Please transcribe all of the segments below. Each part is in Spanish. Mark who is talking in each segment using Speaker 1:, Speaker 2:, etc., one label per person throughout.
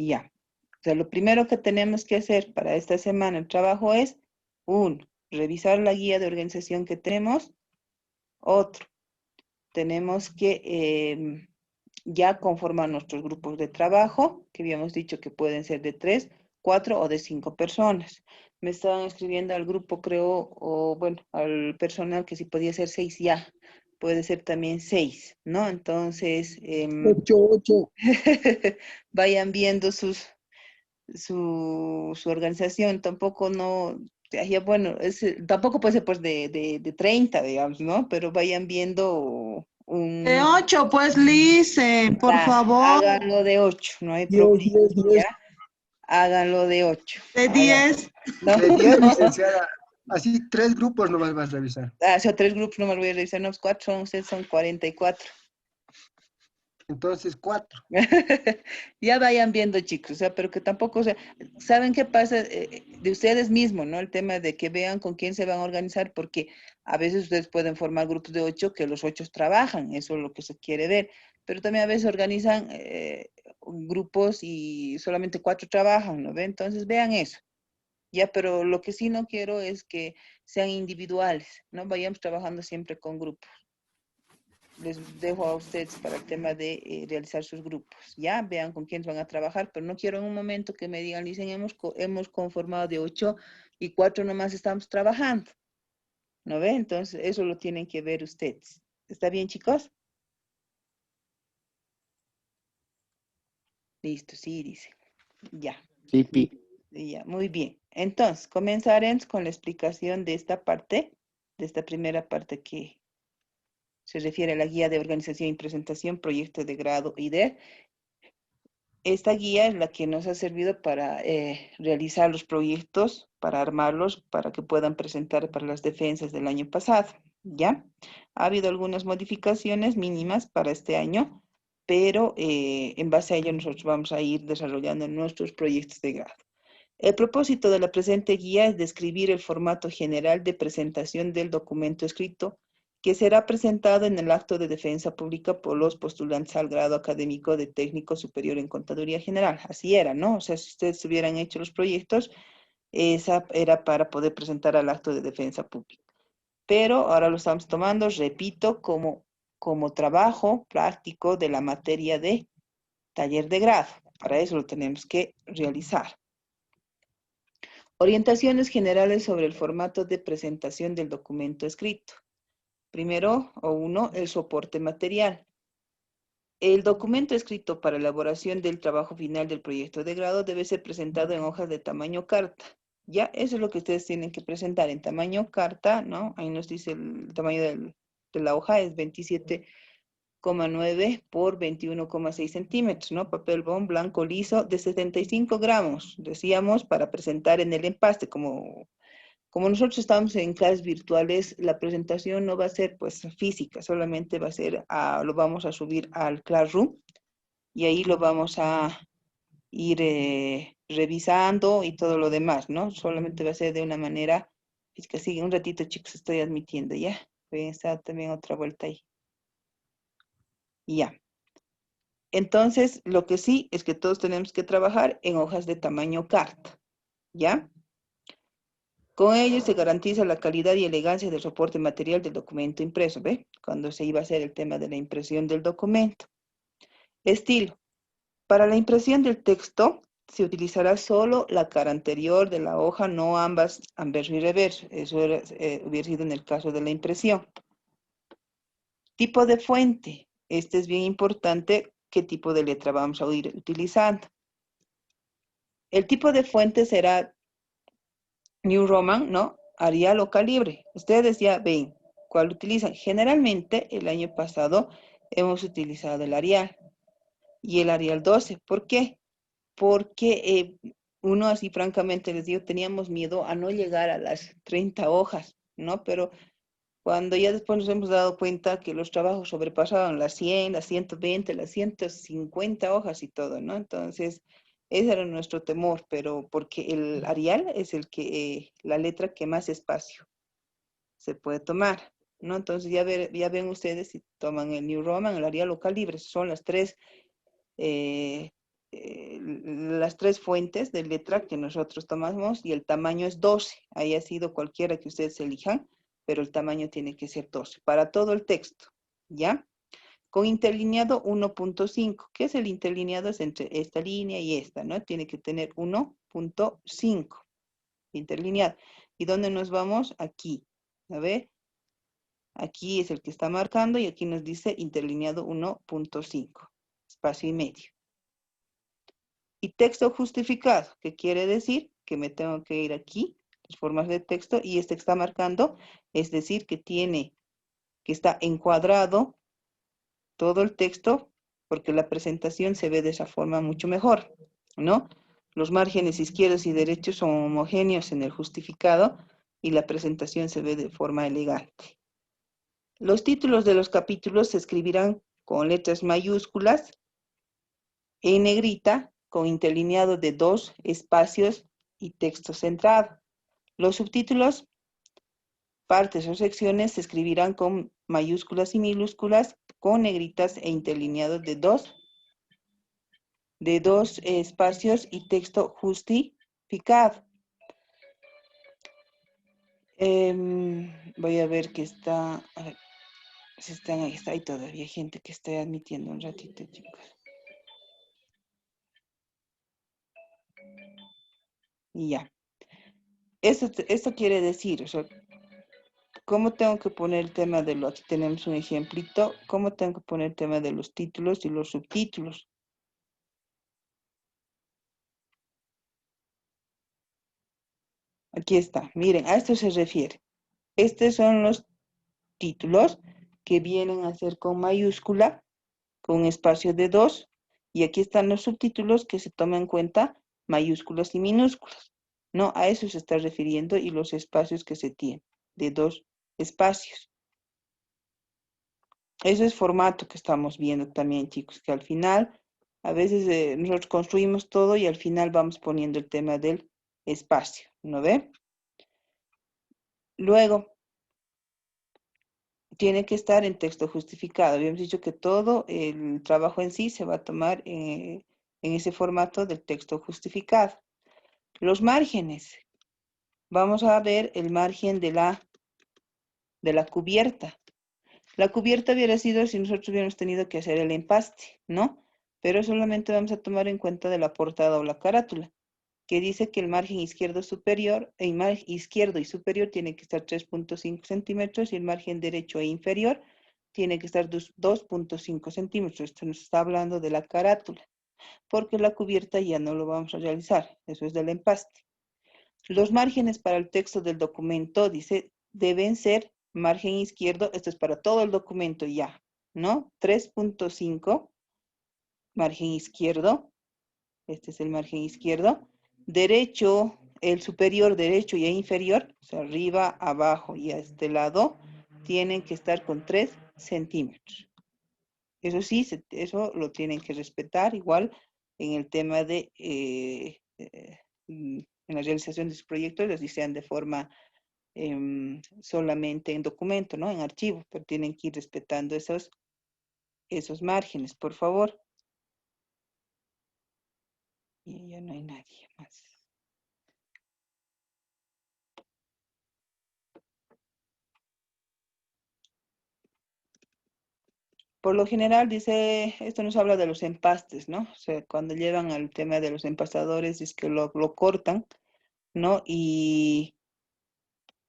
Speaker 1: Ya. O sea, lo primero que tenemos que hacer para esta semana el trabajo es, revisar la guía de organización que tenemos. Otro, tenemos que ya conformar nuestros grupos de trabajo, que habíamos dicho que pueden ser de 3, 4 o de 5 personas. Me estaban escribiendo al grupo, creo, o bueno, al personal que si podía ser 6 ya, puede ser también 6, ¿no? Entonces,
Speaker 2: Ocho.
Speaker 1: vayan viendo su organización, tampoco no, ya, bueno, tampoco puede ser pues de 30, digamos, ¿no? Pero vayan viendo
Speaker 3: De
Speaker 1: un,
Speaker 3: 8, pues, Lice, por
Speaker 1: ya,
Speaker 3: favor.
Speaker 1: háganlo de 8, no hay
Speaker 2: 10,
Speaker 1: problema,
Speaker 2: 10, 10.
Speaker 1: ¿ya? Háganlo de 8.
Speaker 3: De 10.
Speaker 1: No,
Speaker 2: De 10,
Speaker 1: no.
Speaker 2: licenciada. Así, 3 grupos nomás vas a revisar.
Speaker 1: O sea, 3 grupos, no me lo voy a revisar, no, 4 son, ustedes son 44.
Speaker 2: Entonces, 4.
Speaker 1: Ya vayan viendo, chicos, o sea, pero que tampoco, o sea, ¿saben qué pasa de ustedes mismos, no? El tema de que vean con quién se van a organizar, porque a veces ustedes pueden formar grupos de 8 que los 8 trabajan, eso es lo que se quiere ver, pero también a veces organizan grupos y solamente 4 trabajan, ¿no ve? Entonces vean eso, ya, pero lo que sí no quiero es que sean individuales, ¿no? Vayamos trabajando siempre con grupos. Les dejo a ustedes para el tema de realizar sus grupos. Ya vean con quiénes van a trabajar, pero no quiero en un momento que me digan, dicen, hemos conformado de 8 y 4 nomás estamos trabajando. ¿No ve? Entonces, eso lo tienen que ver ustedes. ¿Está bien, chicos? Listo, sí, dice. Ya,
Speaker 4: Sí, Pi.
Speaker 1: ya, muy bien. Entonces, comenzaremos con la explicación de esta parte, de esta primera parte que se refiere a la guía de organización y presentación, proyecto de grado ID. Esta guía es la que nos ha servido para realizar los proyectos, para armarlos, para que puedan presentar para las defensas del año pasado, ¿ya? Ha habido algunas modificaciones mínimas para este año, pero en base a ello nosotros vamos a ir desarrollando nuestros proyectos de grado. El propósito de la presente guía es describir el formato general de presentación del documento escrito que será presentado en el acto de defensa pública por los postulantes al grado académico de técnico superior en Contaduría General. Así era, ¿no? O sea, si ustedes hubieran hecho los proyectos, esa era para poder presentar al acto de defensa pública. Pero ahora lo estamos tomando, repito, como trabajo práctico de la materia de taller de grado. Para eso lo tenemos que realizar. Orientaciones generales sobre el formato de presentación del documento escrito. Primero, el soporte material. El documento escrito para elaboración del trabajo final del proyecto de grado debe ser presentado en hojas de tamaño carta. Ya, eso es lo que ustedes tienen que presentar en tamaño carta, ¿no? Ahí nos dice el tamaño de la hoja, es 27,9 por 21,6 centímetros, ¿no? Papel bond blanco liso de 75 gramos, decíamos, para presentar en el empaste, como nosotros estamos en clases virtuales, la presentación no va a ser pues física, solamente va a ser, lo vamos a subir al Classroom y ahí lo vamos a ir revisando y todo lo demás, ¿no? Solamente va a ser de una manera, es que sí, un ratito chicos, estoy admitiendo, ¿ya? Voy a estar también otra vuelta ahí. Ya. Entonces, lo que sí es que todos tenemos que trabajar en hojas de tamaño carta, ¿ya? Con ello se garantiza la calidad y elegancia del soporte material del documento impreso, ¿ve? Cuando se iba a hacer el tema de la impresión del documento. Estilo. Para la impresión del texto se utilizará solo la cara anterior de la hoja, no ambas, anverso y reverso. Eso hubiera sido en el caso de la impresión. Tipo de fuente. Este es bien importante, qué tipo de letra vamos a ir utilizando. El tipo de fuente será New Roman, ¿no? Arial o calibre. Ustedes ya ven cuál utilizan. Generalmente, el año pasado hemos utilizado el Arial y el Arial 12. ¿Por qué? Porque uno, así francamente les digo, teníamos miedo a no llegar a las 30 hojas, ¿no? Pero cuando ya después nos hemos dado cuenta que los trabajos sobrepasaban las 100, las 120, las 150 hojas y todo, ¿no? Entonces, ese era nuestro temor, pero porque el Arial es la letra que más espacio se puede tomar, ¿no? Entonces, ya ven ustedes si toman el New Roman, el Arial o Calibre, son las tres las 3 fuentes de letra que nosotros tomamos y el tamaño es 12. Haya sido cualquiera que ustedes elijan, pero el tamaño tiene que ser 12 para todo el texto, ¿ya? Con interlineado 1.5. ¿Qué es el interlineado? Es entre esta línea y esta, ¿no? Tiene que tener 1.5 interlineado. ¿Y dónde nos vamos? Aquí. A ver. Aquí es el que está marcando y aquí nos dice interlineado 1.5. Espacio y medio. Y texto justificado, que quiere decir que me tengo que ir aquí, las formas de texto, y este que está marcando, es decir, que está encuadrado todo el texto, porque la presentación se ve de esa forma mucho mejor, ¿no? Los márgenes izquierdos y derechos son homogéneos en el justificado y la presentación se ve de forma elegante. Los títulos de los capítulos se escribirán con letras mayúsculas en negrita, con interlineado de 2 espacios y texto centrado. Los subtítulos, partes o secciones se escribirán con mayúsculas y minúsculas, con negritas e interlineados de dos espacios y texto justificado. Voy a ver que está, a ver, si están ahí, está ahí todavía gente que está admitiendo un ratito, chicos. Y ya. Esto quiere decir, o sea, ¿cómo tengo que poner el tema de los, aquí tenemos un ejemplito, cómo tengo que poner el tema de los títulos y los subtítulos? Aquí está, miren, a esto se refiere. Estos son los títulos que vienen a ser con mayúscula, con espacio de 2, y aquí están los subtítulos que se toman en cuenta mayúsculas y minúsculas, ¿no? A eso se está refiriendo y los espacios que se tienen, de 2 espacios. Ese es formato que estamos viendo también, chicos, que al final, a veces nosotros construimos todo y al final vamos poniendo el tema del espacio, ¿no ve? Luego, tiene que estar en texto justificado. Habíamos dicho que todo el trabajo en sí se va a tomar en ese formato del texto justificado. Los márgenes. Vamos a ver el margen de la cubierta. La cubierta hubiera sido si nosotros hubiéramos tenido que hacer el empaste, ¿no? Pero solamente vamos a tomar en cuenta de la portada o la carátula, que dice que el margen izquierdo superior, el margen izquierdo y superior tiene que estar 3.5 centímetros y el margen derecho e inferior tiene que estar 2.5 centímetros. Esto nos está hablando de la carátula, porque la cubierta ya no lo vamos a realizar. Eso es del empaste. Los márgenes para el texto del documento, dice, deben ser margen izquierdo, esto es para todo el documento ya, ¿no? 3.5, margen izquierdo, este es el margen izquierdo. Derecho, el superior derecho y el inferior, o sea, arriba, abajo y a este lado, tienen que estar con 3 centímetros. Eso sí, eso lo tienen que respetar igual en el tema de, en la realización de sus proyectos, los diseñan de forma solamente en documento, ¿no? En archivo, pero tienen que ir respetando esos márgenes, por favor. Y ya no hay nadie más. Por lo general, dice, esto nos habla de los empastes, ¿no? O sea, cuando llegan al tema de los empastadores, es que lo cortan, ¿no? Y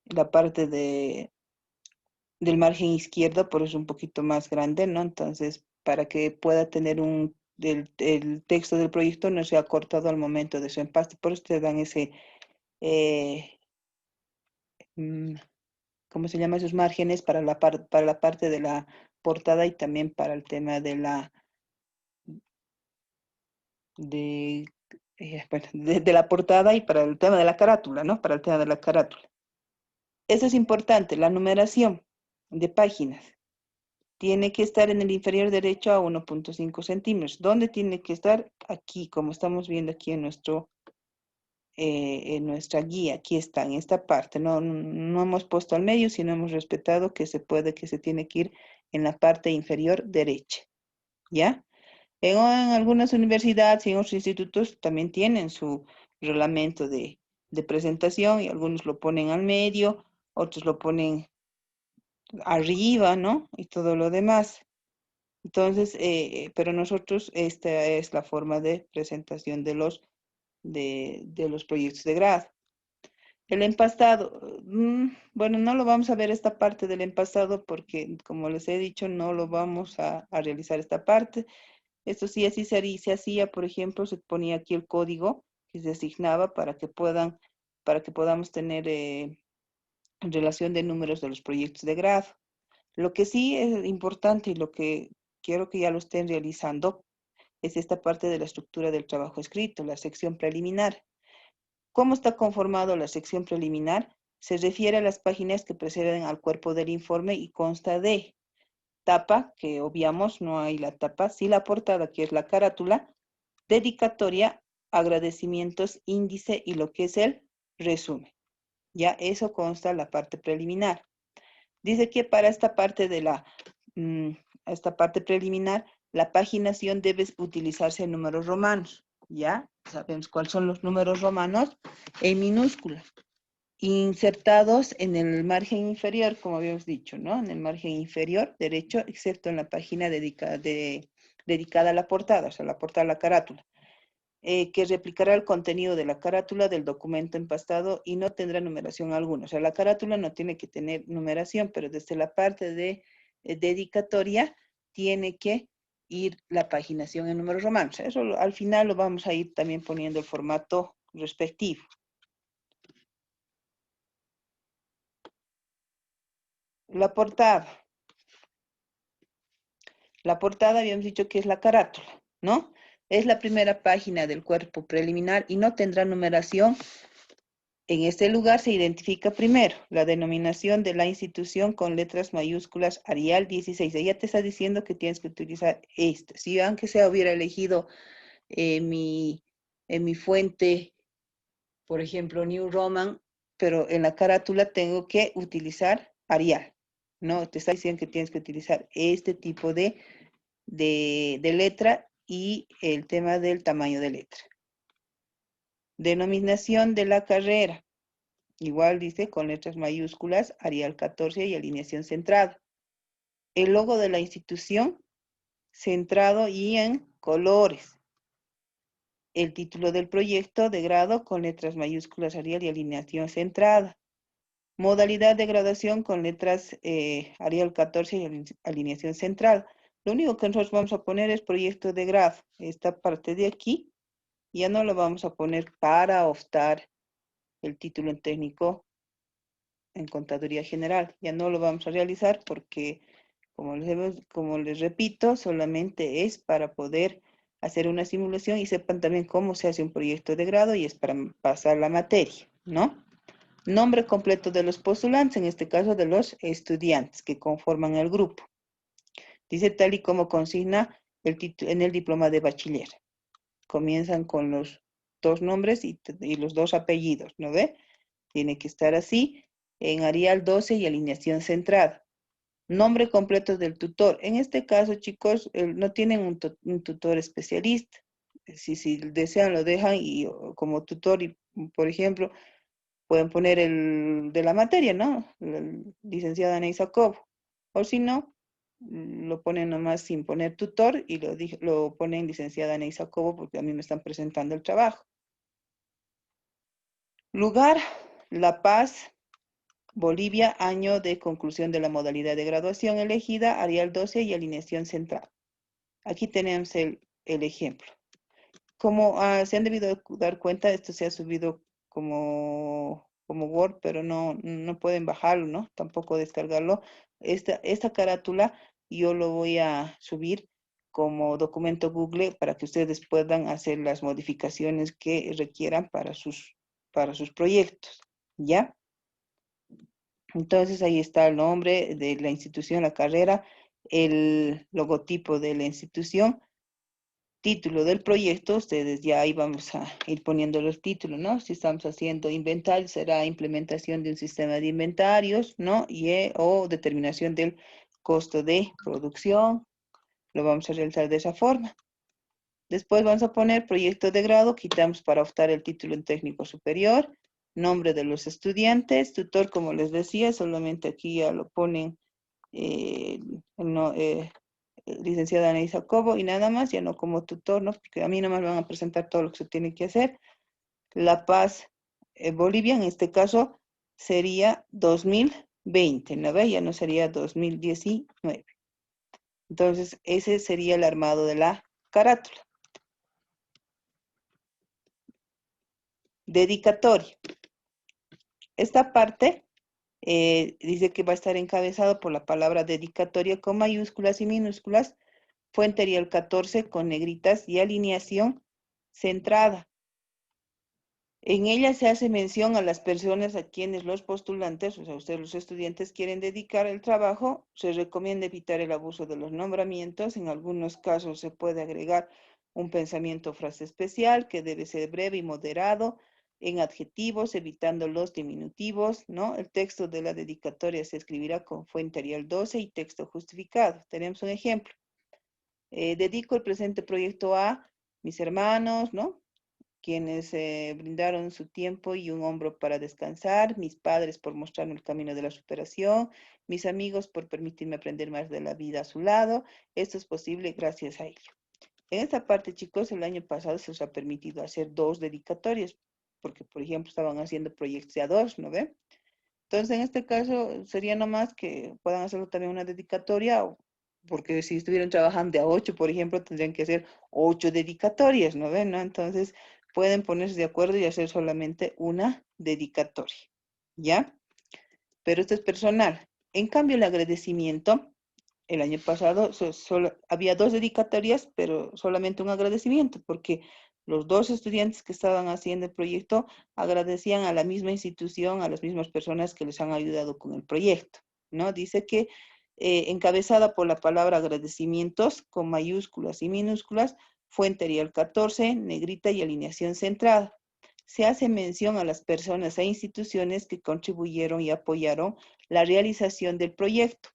Speaker 1: la parte del margen izquierdo, por eso un poquito más grande, ¿no? Entonces, para que pueda tener el texto del proyecto no sea cortado al momento de su empaste, por eso te dan ese, ¿cómo se llama? Esos márgenes para la parte de la portada y también para el tema de de la portada y para el tema de la carátula, ¿no? Para el tema de la carátula. Eso es importante, la numeración de páginas. Tiene que estar en el inferior derecho a 1.5 centímetros. ¿Dónde tiene que estar? Aquí, como estamos viendo aquí en nuestra guía. Aquí está, en esta parte. No hemos puesto al medio, sino hemos respetado que se tiene que ir en la parte inferior derecha. ¿Ya? En algunas universidades y en otros institutos también tienen su reglamento de presentación y algunos lo ponen al medio, otros lo ponen arriba, ¿no? Y todo lo demás. Entonces, pero nosotros, esta es la forma de presentación de los proyectos de grado. El empastado, bueno, no lo vamos a ver esta parte del empastado porque, como les he dicho, no lo vamos a realizar esta parte. Esto sí, así se hacía, por ejemplo, se ponía aquí el código que se asignaba para que podamos tener relación de números de los proyectos de grado. Lo que sí es importante y lo que quiero que ya lo estén realizando es esta parte de la estructura del trabajo escrito, la sección preliminar. ¿Cómo está conformado la sección preliminar? Se refiere a las páginas que preceden al cuerpo del informe y consta de tapa, que obviamos, no hay la tapa, sí la portada, que es la carátula, dedicatoria, agradecimientos, índice y lo que es el resumen. Ya eso consta la parte preliminar. Dice que para esta parte esta parte preliminar, la paginación debe utilizarse en números romanos. ¿Ya? Sabemos cuáles son los números romanos en minúsculas, insertados en el margen inferior, como habíamos dicho, ¿no? En el margen inferior derecho, excepto en la página dedicada a la portada, o sea, la portada, la carátula, que replicará el contenido de la carátula del documento empastado y no tendrá numeración alguna. O sea, la carátula no tiene que tener numeración, pero desde la parte de dedicatoria tiene que ir la paginación en números romanos. Eso al final lo vamos a ir también poniendo el formato respectivo. La portada. La portada habíamos dicho que es la carátula, ¿no? Es la primera página del cuerpo preliminar y no tendrá numeración. En este lugar se identifica primero la denominación de la institución con letras mayúsculas Arial 16. Ella te está diciendo que tienes que utilizar esto. Si aunque sea hubiera elegido en mi fuente, por ejemplo, New Roman, pero en la carátula tengo que utilizar Arial. ¿No? Te está diciendo que tienes que utilizar este tipo de letra y el tema del tamaño de letra. Denominación de la carrera. Igual dice con letras mayúsculas, Arial 14 y alineación centrada. El logo de la institución, centrado y en colores. El título del proyecto de grado con letras mayúsculas Arial y alineación centrada. Modalidad de graduación con letras Arial 14 y alineación centrada. Lo único que nosotros vamos a poner es proyecto de grado. Esta parte de aquí ya no lo vamos a poner para optar el título en técnico en contaduría general. Ya no lo vamos a realizar porque, como les repito, solamente es para poder hacer una simulación y sepan también cómo se hace un proyecto de grado y es para pasar la materia, ¿no? Nombre completo de los postulantes, en este caso de los estudiantes que conforman el grupo. Dice tal y como consigna en el diploma de bachiller. Comienzan con los dos nombres y los dos apellidos, ¿no ve? Tiene que estar así, en Arial 12 y alineación centrada. Nombre completo del tutor. En este caso, chicos, no tienen un tutor especialista. Si desean, lo dejan y como tutor, y, por ejemplo, pueden poner el de la materia, ¿no? La licenciada Aney Jacobo. O si no, lo ponen nomás sin poner tutor y lo ponen licenciada Aney Jacobo porque a mí me están presentando el trabajo. Lugar, La Paz, Bolivia, año de conclusión de la modalidad de graduación elegida, Arial 12 y alineación central. Aquí tenemos el ejemplo. Como se han debido dar cuenta, esto se ha subido como Word, pero no pueden bajarlo, ¿no? Tampoco descargarlo. Esta carátula yo lo voy a subir como documento Google para que ustedes puedan hacer las modificaciones que requieran para sus proyectos, ¿ya? Entonces ahí está el nombre de la institución, la carrera, el logotipo de la institución, título del proyecto, ustedes ya ahí vamos a ir poniendo los títulos, ¿no? Si estamos haciendo inventario, será implementación de un sistema de inventarios, ¿no? O determinación del costo de producción, lo vamos a realizar de esa forma. Después vamos a poner proyecto de grado, quitamos para optar el título en técnico superior, nombre de los estudiantes, tutor, como les decía, solamente aquí ya lo ponen no, licenciada Anaísa Cobo y nada más, ya no como tutor, ¿no? Porque a mí nada más me van a presentar todo lo que se tiene que hacer. La Paz, Bolivia, en este caso, sería 2020, ¿no ve? Ya no sería 2019. Entonces, ese sería el armado de la carátula. Dedicatoria. Esta parte dice que va a estar encabezado por la palabra dedicatoria con mayúsculas y minúsculas, fuente Arial 14 con negritas y alineación centrada. En ella se hace mención a las personas a quienes los postulantes, o sea, ustedes los estudiantes quieren dedicar el trabajo. Se recomienda evitar el abuso de los nombramientos. En algunos casos se puede agregar un pensamiento o frase especial que debe ser breve y moderado en adjetivos, evitando los diminutivos, ¿no? El texto de la dedicatoria se escribirá con fuente Arial 12 y texto justificado. Tenemos un ejemplo. Dedico el presente proyecto a mis hermanos, ¿no? Quienes brindaron su tiempo y un hombro para descansar, mis padres por mostrarme el camino de la superación, mis amigos por permitirme aprender más de la vida a su lado. Esto es posible gracias a ello. En esta parte, chicos, el año pasado se os ha permitido hacer 2 dedicatorias, porque, por ejemplo, estaban haciendo proyectos de a 2, ¿no ve? Entonces, en este caso, sería nomás que puedan hacerlo también una dedicatoria, porque si estuvieran trabajando de a 8, por ejemplo, tendrían que hacer 8 dedicatorias, ¿no ven? ¿No? Entonces, pueden ponerse de acuerdo y hacer solamente una dedicatoria, ¿ya? Pero esto es personal. En cambio, el agradecimiento, el año pasado solo, había 2 dedicatorias, pero solamente un agradecimiento, porque los 2 estudiantes que estaban haciendo el proyecto agradecían a la misma institución, a las mismas personas que les han ayudado con el proyecto, ¿no? Dice que encabezada por la palabra agradecimientos con mayúsculas y minúsculas, fuente Arial 14, negrita y alineación centrada. Se hace mención a las personas e instituciones que contribuyeron y apoyaron la realización del proyecto.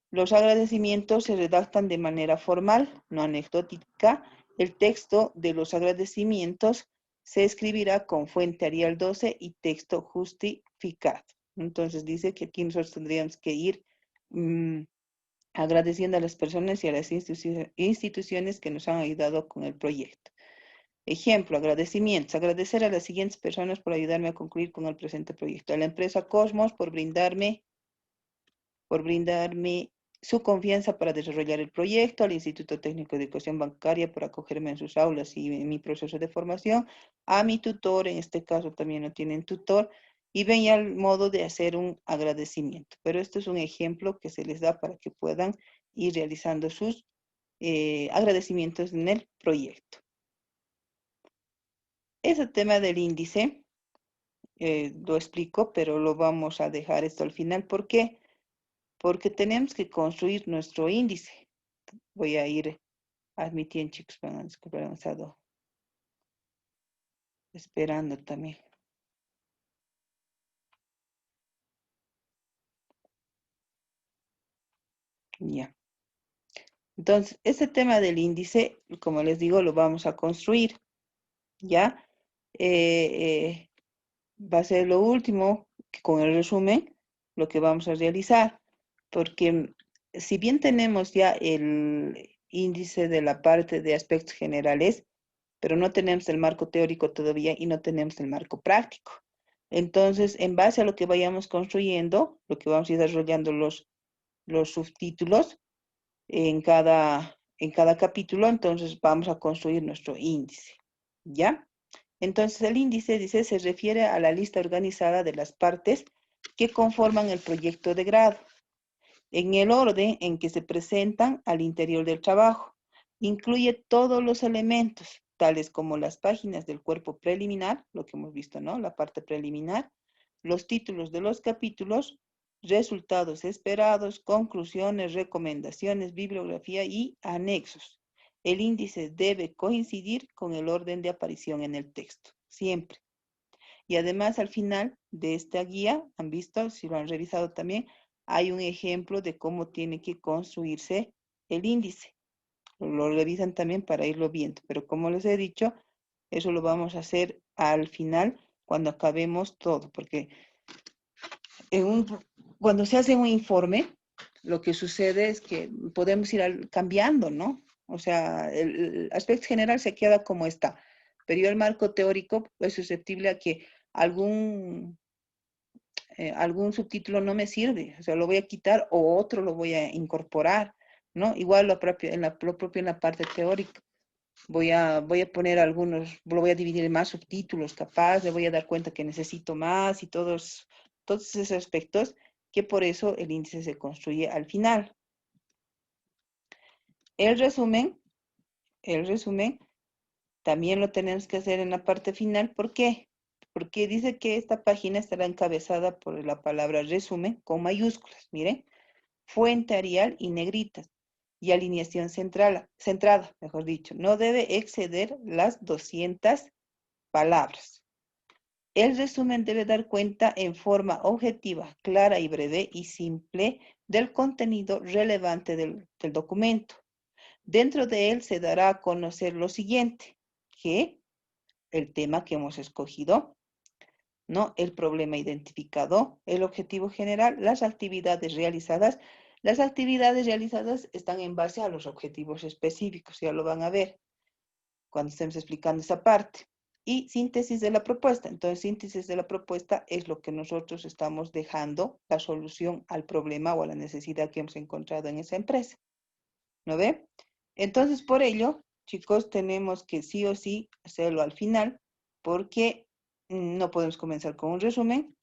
Speaker 1: Los agradecimientos se redactan de manera formal, no anecdótica. El texto de los agradecimientos se escribirá con fuente Arial 12 y texto justificado. Entonces dice que aquí nosotros tendríamos que ir agradeciendo a las personas y a las instituciones que nos han ayudado con el proyecto. Ejemplo, agradecimientos. Agradecer a las siguientes personas por ayudarme a concluir con el presente proyecto. A la empresa Cosmos por brindarme su confianza para desarrollar el proyecto, al Instituto Técnico de Educación Bancaria por acogerme en sus aulas y en mi proceso de formación, a mi tutor, en este caso también no tienen tutor, y ven ya el modo de hacer un agradecimiento. Pero esto es un ejemplo que se les da para que puedan ir realizando sus agradecimientos en el proyecto. Ese tema del índice, lo explico, pero lo vamos a dejar esto al final. ¿Por qué? Porque tenemos que construir nuestro índice. Voy a ir admitiendo, chicos, van a disculpar, han estado esperando también. Ya. Entonces, este tema del índice, como les digo, lo vamos a construir, ¿ya? Va a ser lo último, con el resumen, lo que vamos a realizar, porque si bien tenemos ya el índice de la parte de aspectos generales, pero no tenemos el marco teórico todavía y no tenemos el marco práctico. Entonces, en base a lo que vayamos construyendo, lo que vamos a ir desarrollando los subtítulos en cada capítulo, entonces vamos a construir nuestro índice, ¿ya? Entonces, el índice, dice, se refiere a la lista organizada de las partes que conforman el proyecto de grado, en el orden en que se presentan al interior del trabajo. Incluye todos los elementos, tales como las páginas del cuerpo preliminar, lo que hemos visto, ¿no? La parte preliminar, los títulos de los capítulos, resultados esperados, conclusiones, recomendaciones, bibliografía y anexos. El índice debe coincidir con el orden de aparición en el texto, siempre. Y además, al final de esta guía, han visto, si lo han revisado también, hay un ejemplo de cómo tiene que construirse el índice. lo revisan también para irlo viendo. Pero como les he dicho, eso lo vamos a hacer al final, cuando acabemos todo, porque cuando se hace un informe, lo que sucede es que podemos ir cambiando, ¿no? O sea, el aspecto general se queda como está, pero yo el marco teórico es susceptible a que algún subtítulo no me sirve, o sea, lo voy a quitar o otro lo voy a incorporar, ¿no? Igual lo propio en la parte teórica. Voy a poner algunos, lo voy a dividir en más subtítulos, capaz, le voy a dar cuenta que necesito más y todos esos aspectos, que por eso el índice se construye al final. El resumen también lo tenemos que hacer en la parte final. ¿Por qué? Porque dice que esta página estará encabezada por la palabra resumen con mayúsculas. Miren, fuente Arial y negritas. Y alineación centrada, mejor dicho. No debe exceder las 200 palabras. El resumen debe dar cuenta en forma objetiva, clara y breve y simple del contenido relevante del documento. Dentro de él se dará a conocer lo siguiente, que el tema que hemos escogido, ¿no? El problema identificado, el objetivo general, las actividades realizadas. Las actividades realizadas están en base a los objetivos específicos, ya lo van a ver cuando estemos explicando esa parte. Y síntesis de la propuesta. Entonces, síntesis de la propuesta es lo que nosotros estamos dejando, la solución al problema o a la necesidad que hemos encontrado en esa empresa. ¿No ve? Entonces, por ello, chicos, tenemos que sí o sí hacerlo al final, porque no podemos comenzar con un resumen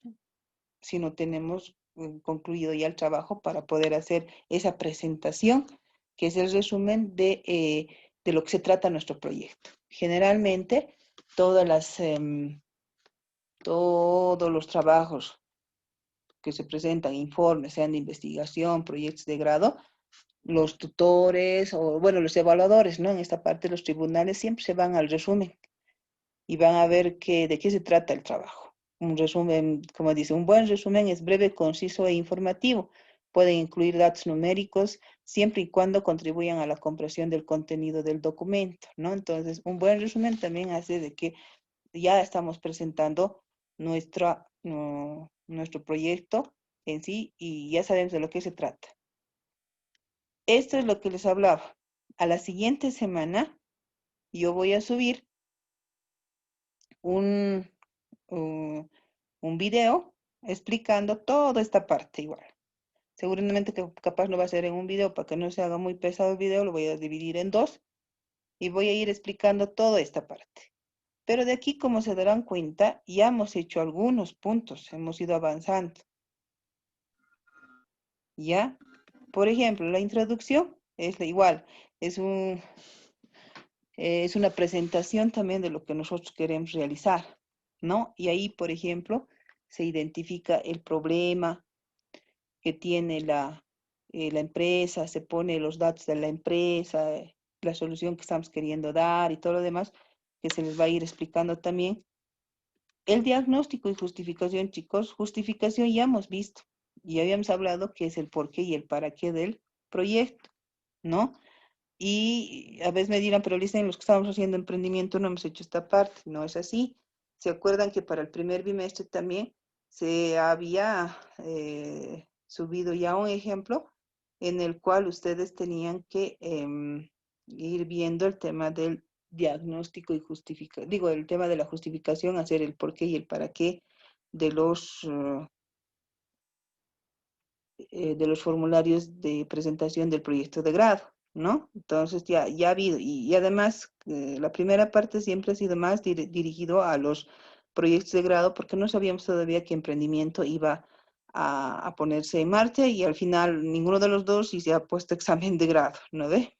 Speaker 1: si no tenemos concluido ya el trabajo para poder hacer esa presentación, que es el resumen de lo que se trata nuestro proyecto. Generalmente, todos los trabajos que se presentan, informes, sean de investigación, proyectos de grado, los tutores o, bueno, los evaluadores, ¿no? En esta parte, los tribunales siempre se van al resumen y van a ver de qué se trata el trabajo. Un resumen, como dice, un buen resumen es breve, conciso e informativo. Pueden incluir datos numéricos siempre y cuando contribuyan a la comprensión del contenido del documento, ¿no? Entonces, un buen resumen también hace de que ya estamos presentando nuestro proyecto en sí y ya sabemos de lo que se trata. Esto es lo que les hablaba. A la siguiente semana yo voy a subir un video explicando toda esta parte igual. Seguramente que capaz no va a ser en un video, para que no se haga muy pesado el video, lo voy a dividir en dos y voy a ir explicando toda esta parte. Pero de aquí, como se darán cuenta, ya hemos hecho algunos puntos, hemos ido avanzando. ¿Ya? Por ejemplo, la introducción es igual, es una presentación también de lo que nosotros queremos realizar, ¿no? Y ahí, por ejemplo, se identifica el problema que tiene la empresa, se pone los datos de la empresa, la solución que estamos queriendo dar y todo lo demás, que se les va a ir explicando también. El diagnóstico y justificación, chicos, justificación ya hemos visto, ya habíamos hablado que es el porqué y el para qué del proyecto, ¿no? Y a veces me dirán, pero dicen, los que estamos haciendo emprendimiento no hemos hecho esta parte. No es así. ¿Se acuerdan que para el primer bimestre también se había subido ya un ejemplo en el cual ustedes tenían que ir viendo el tema del diagnóstico y justificación, digo, el tema de la justificación, hacer el por qué y el para qué de los formularios de presentación del proyecto de grado, ¿no? Entonces ya ha habido, y además la primera parte siempre ha sido más dirigido a los proyectos de grado porque no sabíamos todavía qué emprendimiento iba a ponerse en marcha y al final ninguno de los dos y se ha puesto examen de grado, ¿no ve?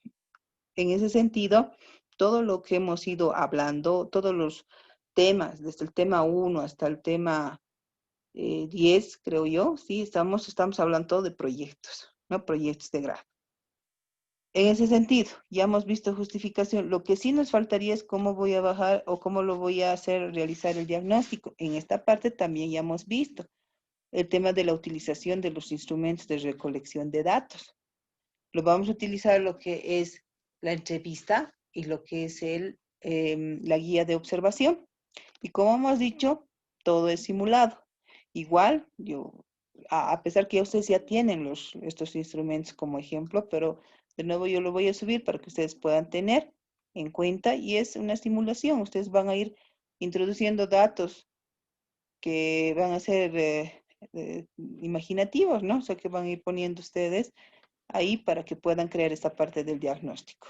Speaker 1: En ese sentido, todo lo que hemos ido hablando, todos los temas, desde el tema 1 hasta el tema 10, creo yo, sí, estamos hablando de proyectos, ¿no? Proyectos de grado. En ese sentido, ya hemos visto justificación. Lo que sí nos faltaría es cómo voy a bajar o cómo lo voy a hacer realizar el diagnóstico. En esta parte también ya hemos visto el tema de la utilización de los instrumentos de recolección de datos. Lo vamos a utilizar lo que es la entrevista y lo que es la guía de observación. Y como hemos dicho, todo es simulado. Igual, a pesar que ustedes ya tienen estos instrumentos como ejemplo, pero de nuevo yo lo voy a subir para que ustedes puedan tener en cuenta y es una simulación. Ustedes van a ir introduciendo datos que van a ser imaginativos, ¿no? O sea, que van a ir poniendo ustedes ahí para que puedan crear esta parte del diagnóstico.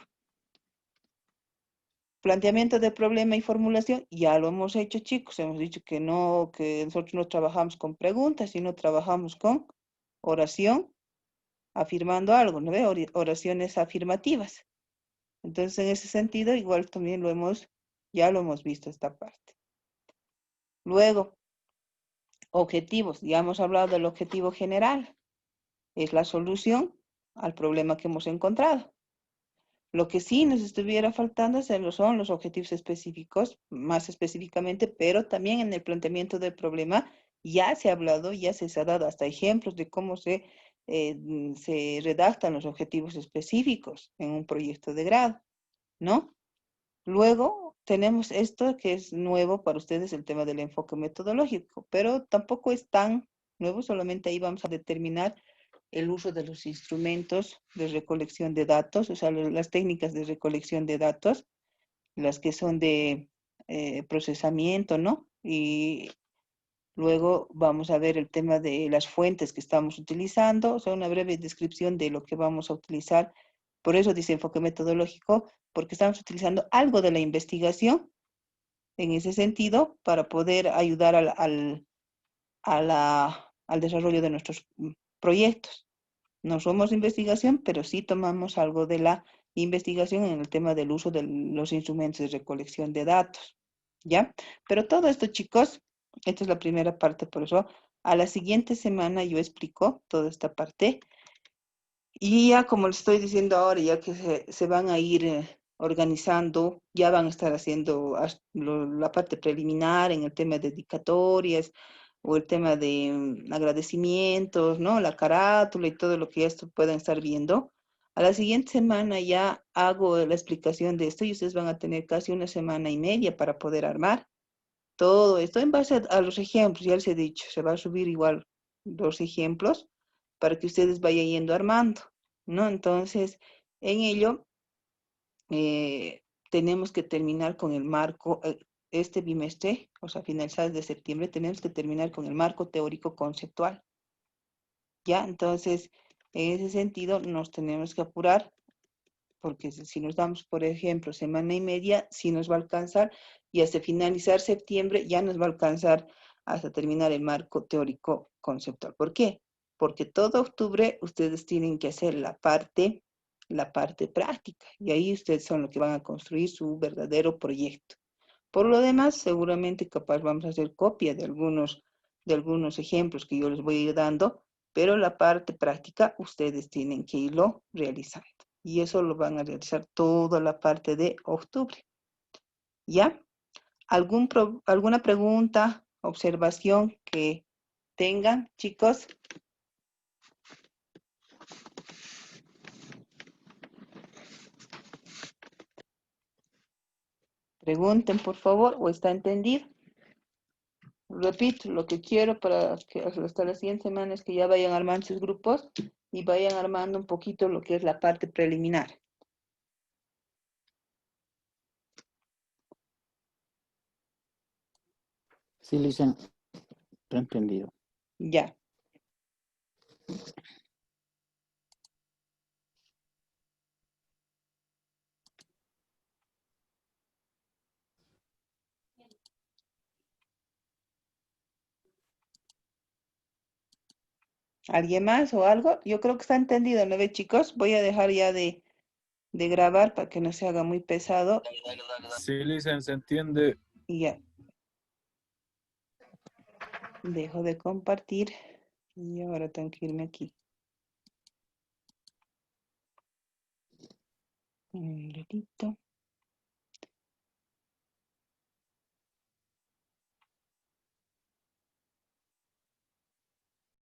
Speaker 1: Planteamiento de problema y formulación, ya lo hemos hecho, chicos. Hemos dicho que no, que nosotros no trabajamos con preguntas, sino trabajamos con oración, afirmando algo, ¿no ve? Oraciones afirmativas. Entonces, en ese sentido, igual también ya lo hemos visto esta parte. Luego, objetivos. Ya hemos hablado del objetivo general. Es la solución al problema que hemos encontrado. Lo que sí nos estuviera faltando son los objetivos específicos, más específicamente, pero también en el planteamiento del problema ya se ha hablado, ya se ha dado hasta ejemplos de cómo se redactan los objetivos específicos en un proyecto de grado, ¿no? Luego tenemos esto que es nuevo para ustedes, el tema del enfoque metodológico, pero tampoco es tan nuevo, solamente ahí vamos a determinar el uso de los instrumentos de recolección de datos, o sea, las técnicas de recolección de datos, las que son de procesamiento, ¿no? Y luego vamos a ver el tema de las fuentes que estamos utilizando, o sea, una breve descripción de lo que vamos a utilizar. Por eso dice enfoque metodológico, porque estamos utilizando algo de la investigación en ese sentido para poder ayudar al desarrollo de nuestros proyectos. No somos investigación, pero sí tomamos algo de la investigación en el tema del uso de los instrumentos de recolección de datos, ¿ya? Pero todo esto, chicos, esta es la primera parte, por eso a la siguiente semana yo explico toda esta parte y ya como les estoy diciendo ahora, ya que se van a ir organizando, ya van a estar haciendo la parte preliminar en el tema de dedicatorias o el tema de agradecimientos, ¿no? La carátula y todo lo que esto puedan estar viendo. A la siguiente semana ya hago la explicación de esto y ustedes van a tener casi una semana y media para poder armar todo esto en base a los ejemplos. Ya les he dicho, se va a subir igual los ejemplos para que ustedes vayan yendo armando, ¿no? Entonces, en ello tenemos que terminar con el marco, este bimestre, o sea, finalizados de septiembre, tenemos que terminar con el marco teórico conceptual, ¿ya? Entonces, en ese sentido, nos tenemos que apurar, porque si nos damos, por ejemplo, semana y media, sí nos va a alcanzar, y hasta finalizar septiembre ya nos va a alcanzar hasta terminar el marco teórico conceptual. ¿Por qué? Porque todo octubre ustedes tienen que hacer la parte práctica, y ahí ustedes son los que van a construir su verdadero proyecto. Por lo demás, seguramente capaz vamos a hacer copia de algunos ejemplos que yo les voy a ir dando, pero la parte práctica ustedes tienen que irlo realizando. Y eso lo van a realizar toda la parte de octubre. ¿Ya? ¿Alguna pregunta, observación que tengan, chicos? Pregunten, por favor, o está entendido. Repito, lo que quiero para que hasta la siguiente semana es que ya vayan armando sus grupos y vayan armando un poquito lo que es la parte preliminar.
Speaker 4: Sí, Lisa, lo he entendido.
Speaker 1: Ya. ¿Alguien más o algo? Yo creo que está entendido, ¿no ve, chicos? Voy a dejar ya de grabar para que no se haga muy pesado.
Speaker 5: Sí, Lisa, se entiende.
Speaker 1: Y ya. Dejo de compartir. Y ahora tengo que irme aquí. Un ratito.